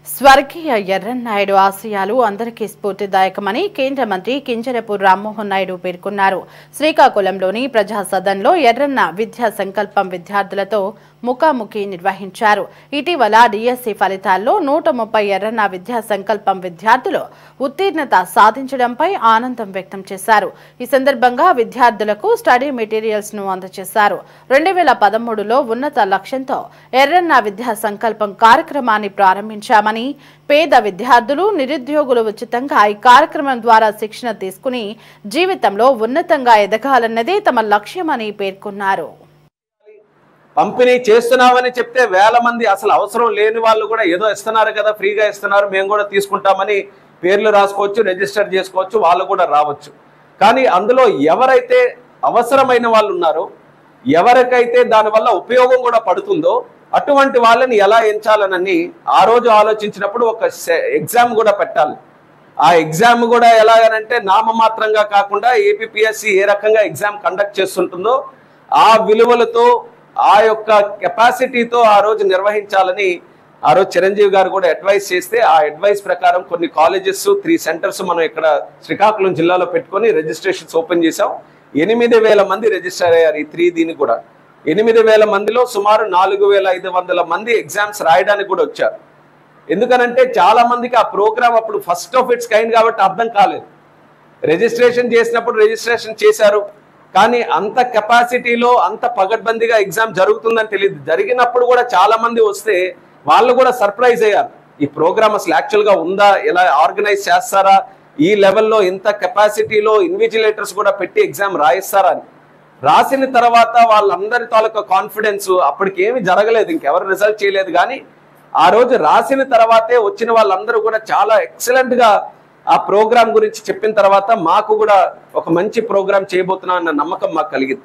స్వర్గీయ ఎర్రన్నాయుడు ఆశయాలు అందరికీ స్ఫూర్తిదాయకమని కేంద్ర మంత్రి కింజరపు రామ్మోహన్ నాయుడు పేర్కొన్నారు. శ్రీకాకుళంలోని ప్రజా సదన్లో ఎర్రన్న విద్యా సంకల్పం విద్యార్థులతో ముఖాముఖి నిర్వహించారు. ఇటీవల డిఎస్సి ఫలితాల్లో 130 ఎర్రన్న విద్యా సంకల్పం విద్యార్థులు ఉత్తీర్ణత సాధించడంపై ఆనందం వ్యక్తం చేశారు. ఈ సందర్భంగా విద్యార్థులకు స్టడీ మెటీరియల్స్ ను అందజేశారు. 2013లో ఉన్నత లక్ష్యంతో ఎర్రన్న విద్యా సంకల్పం కార్యక్రమాన్ని ప్రారంభించామని, పేద విద్యార్థులు, నిరుద్యోగులు ఉచితంగా ఈ కార్యక్రమం ద్వారా శిక్షణ తీసుకుని జీవితంలో ఉన్నతంగా ఎదగాలన్నదే తమ లక్ష్యమని పేర్కొన్నారు. పంపిణీ చేస్తున్నామని చెప్తే వేల మంది అసలు అవసరం లేని వాళ్ళు కూడా ఏదో ఇస్తున్నారు కదా, ఫ్రీగా ఇస్తున్నారు, మేము కూడా తీసుకుంటామని పేర్లు రాసుకోవచ్చు, రిజిస్టర్ చేసుకోవచ్చు, వాళ్ళు కూడా రావచ్చు. కానీ అందులో ఎవరైతే అవసరమైన వాళ్ళు ఉన్నారో, ఎవరికైతే దానివల్ల ఉపయోగం కూడా పడుతుందో అటువంటి వాళ్ళని ఎలా ఎంచాలనని ఆ రోజు ఆలోచించినప్పుడు ఒక ఎగ్జామ్ కూడా పెట్టాలి. ఆ ఎగ్జామ్ కూడా ఎలాగనంటే నామమాత్రంగా కాకుండా ఏపీపీఎస్సీ ఏ రకంగా ఎగ్జామ్ కండక్ట్ చేస్తుంటుందో ఆ విలువలతో, ఆ యొక్క కెపాసిటీతో ఆ రోజు నిర్వహించాలని ఆ రోజు చిరంజీవి గారు కూడా అడ్వైస్ చేస్తే, ఆ అడ్వైస్ ప్రకారం కొన్ని కాలేజెస్ 3 సెంటర్స్ మనం ఇక్కడ శ్రీకాకుళం జిల్లాలో పెట్టుకొని రిజిస్ట్రేషన్స్ ఓపెన్ చేసాం. 8,000 మంది రిజిస్టర్ అయ్యారు. దీనికి కూడా 8,000 మందిలో సుమారు 4,500 మంది ఎగ్జామ్స్ రాయడానికి కూడా వచ్చారు. ఎందుకనంటే చాలా మందికి ఆ ప్రోగ్రామ్ అప్పుడు ఫస్ట్ ఆఫ్ ఇట్స్ కైండ్ కాబట్టి అర్థం కాలేదు. రిజిస్ట్రేషన్ చేసినప్పుడు రిజిస్ట్రేషన్ చేశారు, కానీ అంత కెపాసిటీలో అంత పగడ్బందీగా ఎగ్జామ్ జరుగుతుందని తెలియదు. జరిగినప్పుడు కూడా చాలా మంది వస్తే వాళ్ళు కూడా సర్ప్రైజ్ అయ్యారు. ఈ ప్రోగ్రామ్ అసలు యాక్చువల్గా ఉందా, ఎలా ఆర్గనైజ్ చేస్తారా, ఈ లెవెల్లో ఇంత కెపాసిటీలో ఇన్విజిలేటర్స్ కూడా పెట్టి ఎగ్జామ్ రాయిస్తారా అని. రాసిన తర్వాత వాళ్ళందరి తాలూకా కాన్ఫిడెన్స్, అప్పటికి ఏమి జరగలేదు, ఇంకెవరు రిజల్ట్ చేయలేదు. కానీ ఆ రోజు రాసిన తర్వాతే వచ్చిన వాళ్ళందరూ కూడా చాలా ఎక్సలెంట్గా ఆ ప్రోగ్రామ్ గురించి చెప్పిన తర్వాత మాకు కూడా ఒక మంచి ప్రోగ్రామ్ చేయబోతున్నాం అన్న నమ్మకం మాకు కలిగింది.